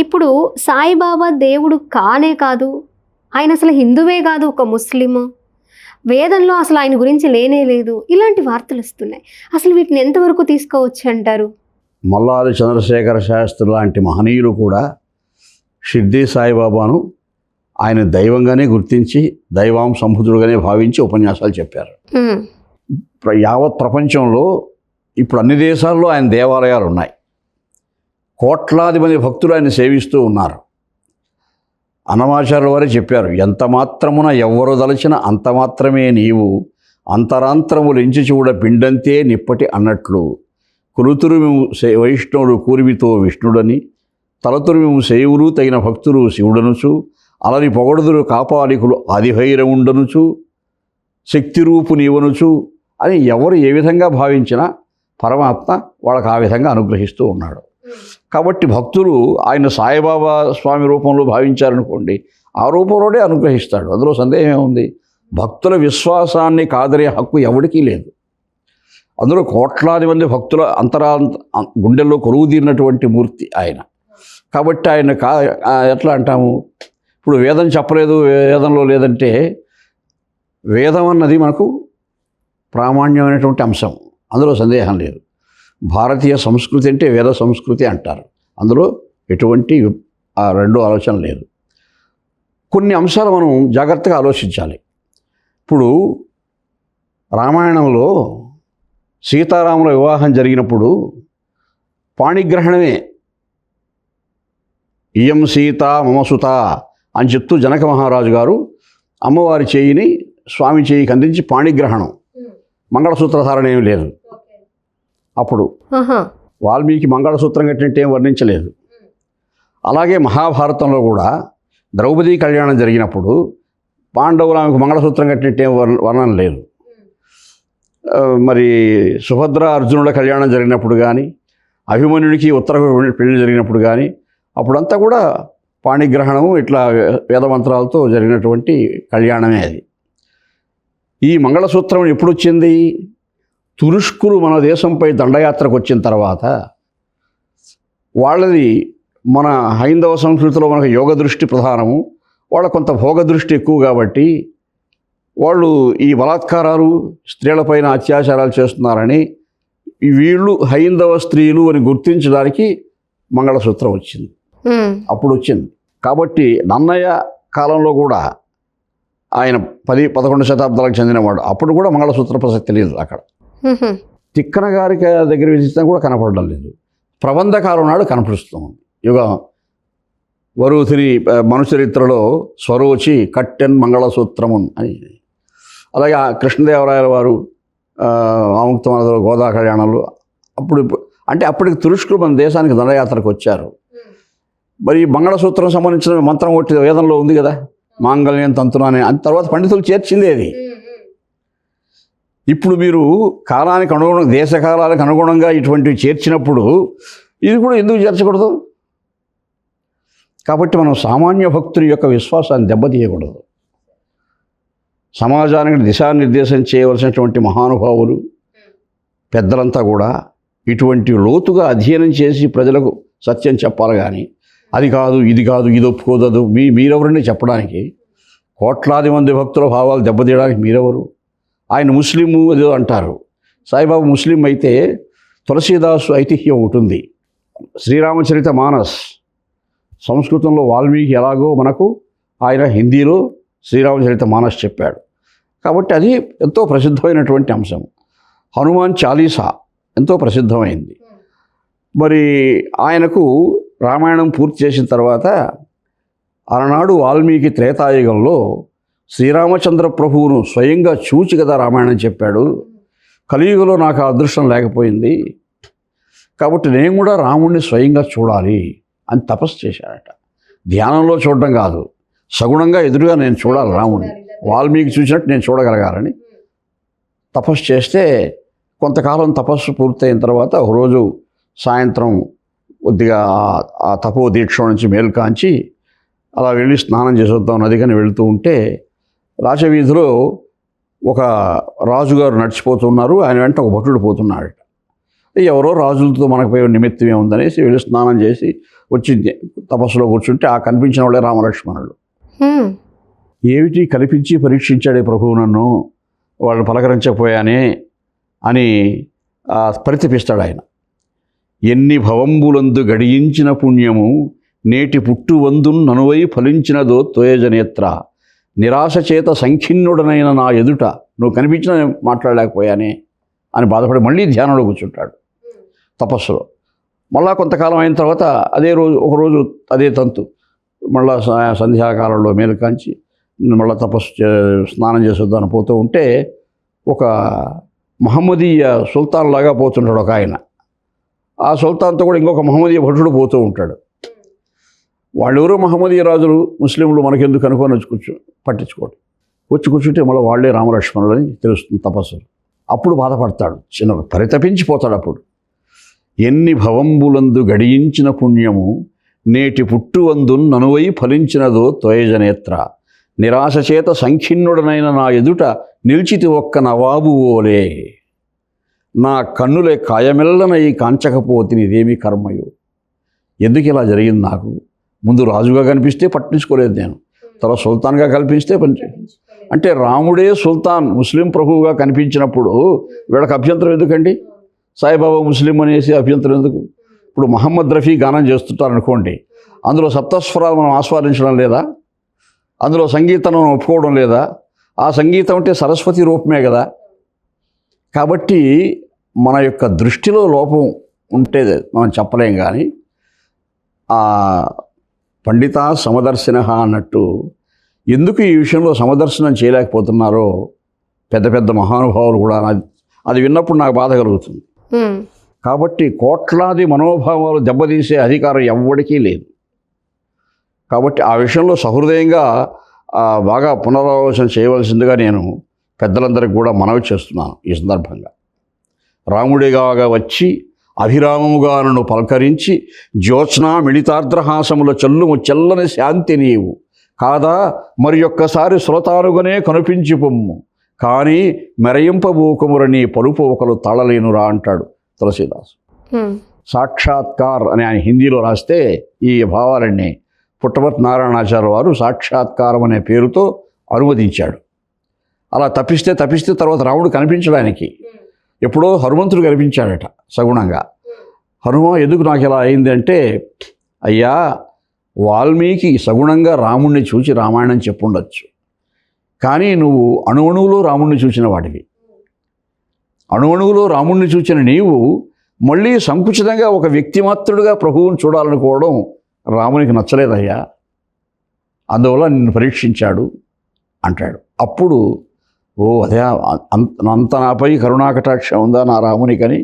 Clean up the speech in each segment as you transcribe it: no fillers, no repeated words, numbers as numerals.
ఇప్పుడు సాయిబాబా దేవుడు కానే కాదు, ఆయన అసలు హిందువే కాదు, ఒక ముస్లిము, వేదంలో అసలు ఆయన గురించి లేనే లేదు, ఇలాంటి వార్తలు వస్తున్నాయి. అసలు వీటిని ఎంతవరకు తీసుకోవచ్చు అంటారు? మల్లాది చంద్రశేఖర శాస్త్రి లాంటి మహనీయులు కూడా షిర్డీ సాయిబాబాను ఆయన దైవంగానే గుర్తించి దైవాం సంబుధుడుగానే భావించి ఉపన్యాసాలు చెప్పారు. యావత్ ప్రపంచంలో ఇప్పుడు అన్ని దేశాల్లో ఆయన దేవాలయాలు ఉన్నాయి. కోట్లాది మంది భక్తులు ఆయన సేవిస్తూ ఉన్నారు. అన్నమాచార్యుల వారే చెప్పారు, ఎంత మాత్రమున ఎవ్వరు దలచిన అంత మాత్రమే నీవు, అంతరాంతరములించి చూడ పిండంతే నిప్పటి అన్నట్లు, కులుతురు మేము వైష్ణవుడు కూరిమితో విష్ణుడని, తలతురు మేము సేవులు తగిన భక్తులు శివుడనుచు, అలరి పొగడుదురు కాపాలికులు ఆదిభైరవుండనుచు, శక్తిరూపు నీవనుచు అని ఎవరు ఏ విధంగా భావించినా పరమాత్మ వాళ్ళకి ఆ విధంగా అనుగ్రహిస్తూ ఉన్నాడు. కాబట్టి భక్తులు ఆయన సాయిబాబా స్వామి రూపంలో భావించారనుకోండి, ఆ రూపంలోనే అనుగ్రహిస్తాడు. అందులో సందేహం ఉంది. భక్తుల విశ్వాసాన్ని కాదరే హక్కు ఎవరికీ లేదు. అందులో కోట్లాది మంది భక్తుల గుండెల్లో కొలువు తీరినటువంటి మూర్తి ఆయన. కాబట్టి ఆయన ఎట్లా అంటాము, ఇప్పుడు వేదం చెప్పలేదు, వేదంలో లేదంటే వేదం అన్నది మనకు ప్రామాణ్యమైనటువంటి అంశం, అందులో సందేహం లేదు. భారతీయ సంస్కృతి అంటే వేద సంస్కృతి అంటారు, అందులో ఎటువంటి రెండు ఆలోచన లేదు. కొన్ని అంశాలు మనం జాగ్రత్తగా ఆలోచించాలి. ఇప్పుడు రామాయణంలో సీతారాముల వివాహం జరిగినప్పుడు పాణిగ్రహణమే, ఇయం సీత మమసుత అని చెప్తూ జనక మహారాజు గారు అమ్మవారి చేయిని స్వామి చేయికి అందించి పాణిగ్రహణం, మంగళసూత్రధారణ ఏమీ లేదు. అప్పుడు వాల్మీకి మంగళసూత్రం కట్టినట్టు ఏం వర్ణించలేదు. అలాగే మహాభారతంలో కూడా ద్రౌపదీ కళ్యాణం జరిగినప్పుడు పాండవులు ఆమెకు మంగళసూత్రం కట్టినట్టు ఏం వర్ణన లేదు. మరి సుభద్ర అర్జునుల కళ్యాణం జరిగినప్పుడు కానీ, అభిమన్యుడికి ఉత్తర పెళ్లి జరిగినప్పుడు కానీ, అప్పుడంతా కూడా పాణిగ్రహణము ఇట్లా వేదమంత్రాలతో జరిగినటువంటి కళ్యాణమే అది. ఈ మంగళసూత్రం ఎప్పుడు వచ్చింది? తురుష్కులు మన దేశంపై దండయాత్రకు వచ్చిన తర్వాత, వాళ్ళది మన హైందవ సంస్కృతిలో మనకు యోగ దృష్టి ప్రధానము, వాళ్ళ కొంత భోగ దృష్టి ఎక్కువ కాబట్టి వాళ్ళు ఈ బలాత్కారాలు, స్త్రీలపైన అత్యాచారాలు చేస్తున్నారని వీళ్ళు హైందవ స్త్రీలు అని గుర్తించడానికి మంగళసూత్రం వచ్చింది. అప్పుడు వచ్చింది. కాబట్టి నన్నయ్య కాలంలో కూడా ఆయన 10-11 శతాబ్దాలకు చెందినవాడు, అప్పుడు కూడా మంగళసూత్ర ప్రసక్తి లేదు. అక్కడ తిక్కన గారి దగ్గర విధించడం కూడా కనపడడం లేదు. ప్రబంధకాలం నాడు కనపడుస్తుంది. యుగ వరుతిరి మనుచరిత్రలో స్వరోచి కట్టెన్ మంగళసూత్రమున్ అని. అలాగే కృష్ణదేవరాయల వారు ఆముక్తమానలో గోదా కళ్యాణంలో అప్పుడు అంటే అప్పటికి తురుష్కులు మన దేశానికి దండయాత్రకు వచ్చారు. మరి మంగళసూత్రం సంబంధించిన మంత్రం ఒకటి వేదంలో ఉంది కదా, మాంగళ్యం తంతున అని. తర్వాత పండితులు చేర్చింది అది. ఇప్పుడు మీరు కాలానికి అనుగుణంగా, దేశకాలాలకు అనుగుణంగా ఇటువంటివి చేర్చినప్పుడు ఇది కూడా ఎందుకు చేర్చకూడదు? కాబట్టి మనం సామాన్య భక్తుల యొక్క విశ్వాసాన్ని దెబ్బతీయకూడదు. సమాజానికి దిశానిర్దేశం చేయవలసినటువంటి మహానుభావులు పెద్దలంతా కూడా ఇటువంటి లోతుగా అధ్యయనం చేసి ప్రజలకు సత్యం చెప్పాలి. కానీ అది కాదు, ఇది కాదు, ఇది ఒప్పుకోదదు, మీరెవరిని చెప్పడానికి? కోట్లాది మంది భక్తుల భావాలు దెబ్బతీయడానికి మీరెవరు? ఆయన ముస్లిము అదో అంటారు. సాయిబాబా ముస్లిం అయితే తులసీదాసు ఐతిహ్యం ఉంటుంది. శ్రీరామచరిత మానస్ సంస్కృతంలో వాల్మీకి ఎలాగో మనకు ఆయన హిందీలో శ్రీరామచరిత మానస్ చెప్పాడు. కాబట్టి అది ఎంతో ప్రసిద్ధమైనటువంటి అంశం. హనుమాన్ చాలీసా ఎంతో ప్రసిద్ధమైంది. మరి ఆయనకు రామాయణం పూర్తి చేసిన తర్వాత ఆనాడు వాల్మీకి త్రేతాయుగంలో శ్రీరామచంద్ర ప్రభువును స్వయంగా చూచి కదా రామాయణం చెప్పాడు. కలియుగంలో నాకు ఆ అదృష్టం లేకపోయింది, కాబట్టి నేను కూడా రాముడిని స్వయంగా చూడాలి అని తపస్సు చేశాడట. ధ్యానంలో చూడడం కాదు, సగుణంగా ఎదురుగా నేను చూడాలి రాముడిని, వాల్మీకి చూసినట్టు నేను చూడగలగాలని తపస్సు చేస్తే కొంతకాలం తపస్సు పూర్తయిన తర్వాత ఒకరోజు సాయంత్రం కొద్దిగా ఆ తపో దీక్ష నుంచి మేల్కాంచి అలా వెళ్ళి స్నానం చేసొద్దాం నదికని వెళుతూ ఉంటే రాజవీధిలో ఒక రాజుగారు నడిచిపోతున్నారు. ఆయన వెంట ఒక భటుడు పోతున్నాడు. ఎవరో రాజులతో మనకు నిమిత్తం ఏముందనేసి వెళ్ళి స్నానం చేసి వచ్చి తపస్సులో కూర్చుంటే ఆ కనిపించిన వాళ్ళే రామలక్ష్మణులు. ఏమిటి కల్పించి పరీక్షించాడే ప్రభువు నన్ను, వాళ్ళు పలకరించకపోయానే అని పరితపిస్తాడు ఆయన. ఎన్ని భవంబులందు గడియించిన పుణ్యము నేటి పుట్టువందు ననువై ఫలించినదో తోయజనేత్ర, నిరాశ చేత సంఖిన్నుడనైన నా ఎదుట నువ్వు కనిపించిన మాట్లాడలేకపోయానే అని బాధపడి మళ్ళీ ధ్యానంలో కూర్చుంటాడు తపస్సులో. మళ్ళా కొంతకాలం అయిన తర్వాత ఒకరోజు అదే తంతు మళ్ళా సంధ్యాకాలంలో మేలుకాంచి మళ్ళీ స్నానం చేసేద్దామని పోతూ ఉంటే ఒక మహమ్మదీయ సుల్తాన్ లాగా పోతుంటాడు ఒక ఆయన. ఆ సుల్తాన్తో కూడా ఇంకొక మహమ్మదీయ భటుడు పోతూ ఉంటాడు. వాళ్ళెవరో మహమ్మదీయ రాజులు, ముస్లింలు మనకెందుకు అనుకొని పట్టించుకోడు. వచ్చి కూర్చుంటే మళ్ళీ వాళ్ళే రామలక్ష్మణులు అని తెలుస్తుంది తపస్సులు. అప్పుడు బాధపడతాడు, పరితపించిపోతాడు. అప్పుడు ఎన్ని భవంబులందు గడియించిన పుణ్యము నేటి పుట్టువందు ననువై ఫలించినదో తోయజనేత్ర, నిరాశ చేత సంఖిన్నుడనైన నా ఎదుట నిలిచితి ఒక్క నవాబు ఓలే, నా కన్నులే కాయమెల్లనై కాంచకపోతిని ఇదేమి కర్మయో. ఎందుకు ఇలా జరిగింది నాకు? ముందు రాజుగా కనిపిస్తే పట్టించుకోలేదు నేను, తర్వాత సుల్తాన్గా కల్పిస్తే అంటే రాముడే సుల్తాన్ ముస్లిం ప్రభువుగా కనిపించినప్పుడు వీళ్ళకి అభ్యంతరం ఎందుకండి? సాయిబాబా ముస్లిం అనేసి అభ్యంతరం ఎందుకు? ఇప్పుడు మహమ్మద్ రఫీ గానం చేస్తుంటారు అనుకోండి, అందులో సప్తస్వరాలు మనం ఆస్వాదించడం లేదా? అందులో సంగీతం ఒప్పుకోవడం లేదా? ఆ సంగీతం అంటే సరస్వతి రూపమే కదా. కాబట్టి మన యొక్క దృష్టిలో లోపం ఉంటే మనం చెప్పలేం. కానీ ఆ పండిత సమదర్శన అన్నట్టు ఎందుకు ఈ విషయంలో సమదర్శనం చేయలేకపోతున్నారో పెద్ద పెద్ద మహానుభావులు కూడా అది విన్నప్పుడు నాకు బాధ కలుగుతుంది. కాబట్టి కోట్లాది మనోభావాలు దెబ్బతీసే అధికారం ఎవ్వడికీ లేదు. కాబట్టి ఆ విషయంలో సహృదయంగా బాగా పునరాలోచన చేయవలసిందిగా నేను పెద్దలందరికీ కూడా మనవి చేస్తున్నాను. ఈ సందర్భంగా రాముడిగా వచ్చి అభిరామముగా నన్ను పలకరించి జ్యోత్స్నా మిళితార్ద్రహాసముల చల్లుము చెల్లని శాంతి నీవు కాదా, మరి ఒక్కసారి శ్రోతానుగానే కనిపించి పొమ్ము, కానీ మెరయింపబోకముర నీ పలుపు ఒకరు తాళలేనురా అంటాడు తులసీదాసు. సాక్షాత్కార్ అని ఆయన హిందీలో రాస్తే ఈ భావాలన్నీ పుట్టపర్తి నారాయణాచార్య వారు సాక్షాత్కారం అనే పేరుతో అనువదించాడు. అలా తప్పిస్తే తర్వాత రాముడు కనిపించడానికి ఎప్పుడో హనుమంతుడు కనిపించాడట సగుణంగా. హనుమ ఎందుకు నాకు ఇలా అయింది అంటే, అయ్యా వాల్మీకి సగుణంగా రాముణ్ణి చూచి రామాయణం చెప్పుండొచ్చు, కానీ నువ్వు అణువణువులో రాముణ్ణి చూసిన వాడివి. అణువణువులో రాముణ్ణి చూచిన నీవు మళ్ళీ సంకుచితంగా ఒక వ్యక్తిమాత్రుడిగా ప్రభువుని చూడాలనుకోవడం రామునికి నచ్చలేదయ్యా, అందువల్ల నిన్ను పరీక్షించాడు అంటాడు. అప్పుడు అదే అంత నాపై కరుణాకటాక్షం ఉందా నా రామునికని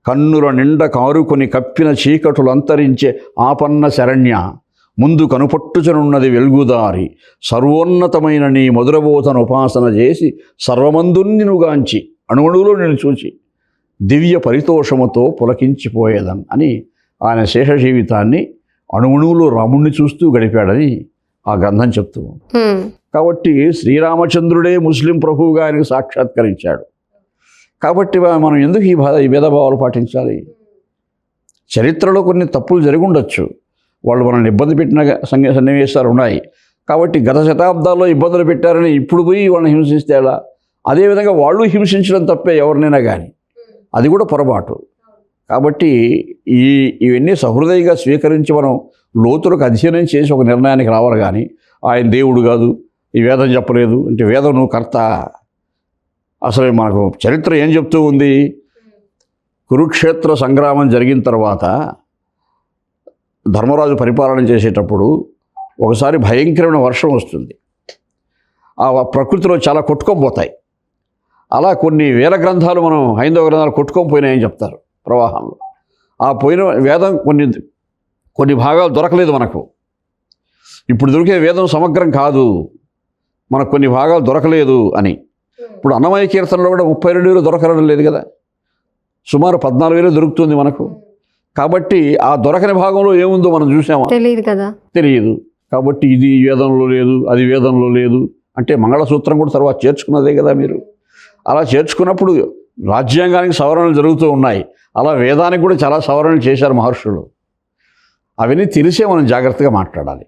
కన్నుల నిండ కారుకొని కప్పిన చీకటులు అంతరించే ఆపన్న శరణ్య, ముందు కనుపట్టుచనున్నది వెలుగుదారి, సర్వోన్నతమైన నీ మధురబోధన ఉపాసన చేసి సర్వమందున్నినుగాంచి అణువణువులో నేను చూచి దివ్య పరితోషముతో పులకించిపోయేదన్ అని ఆయన శేష జీవితాన్ని అణువణువులో రాముణ్ణి చూస్తూ గడిపాడని ఆ గ్రంథం చెప్తూ. కాబట్టి శ్రీరామచంద్రుడే ముస్లిం ప్రభువుగా ఆయనకు సాక్షాత్కరించాడు. కాబట్టి మనం ఎందుకు ఈ భేదభావాలు పాటించాలి? చరిత్రలో కొన్ని తప్పులు జరిగి ఉండొచ్చు, వాళ్ళు మనల్ని ఇబ్బంది పెట్టిన సన్నివేశాలు ఉన్నాయి. కాబట్టి గత శతాబ్దాల్లో ఇబ్బందులు పెట్టారని ఇప్పుడు పోయి వాళ్ళని హింసిస్తే ఎలా? అదేవిధంగా వాళ్ళు హింసించడం తప్పే ఎవరినైనా కానీ, అది కూడా పొరపాటు. కాబట్టి ఇవన్నీ సహృదయంగా స్వీకరించి మనం లోతులకు అధ్యయనం చేసి ఒక నిర్ణయానికి రావాలి. కానీ ఆయన దేవుడు కాదు, ఈ వేదం చెప్పలేదు అంటే వేదం నువ్వు కర్త. అసలు మనకు చరిత్ర ఏం చెప్తూ ఉంది? కురుక్షేత్ర సంగ్రామం జరిగిన తర్వాత ధర్మరాజు పరిపాలన చేసేటప్పుడు ఒకసారి భయంకరమైన వర్షం వస్తుంది. ఆ ప్రకృతిలో చాలా కొట్టుకోపోతాయి. అలా కొన్ని వేల గ్రంథాలు మనం హైందవ గ్రంథాలు కొట్టుకోపోయినాయని చెప్తారు ప్రవాహంలో. ఆ పోయిన వేదం కొన్ని భాగాలు దొరకలేదు మనకు. ఇప్పుడు దొరికే వేదం సమగ్రం కాదు, మనకు కొన్ని భాగాలు దొరకలేదు అని. ఇప్పుడు అన్నమయ్య కీర్తనలో కూడా 32 దొరకడం లేదు కదా, సుమారు 14 దొరుకుతుంది మనకు. కాబట్టి ఆ దొరకని భాగంలో ఏముందో మనం చూసామా? తెలియదు కదా, తెలియదు. కాబట్టి ఇది వేదంలో లేదు, అది వేదంలో లేదు అంటే మంగళసూత్రం కూడా తర్వాత చేర్చుకున్నదే కదా మీరు. అలా చేర్చుకున్నప్పుడు రాజ్యాంగానికి సవరణలు జరుగుతూ ఉన్నాయి. అలా వేదానికి కూడా చాలా సవరణలు చేశారు మహర్షులు. అవన్నీ తెలిసే మనం జాగ్రత్తగా మాట్లాడాలి.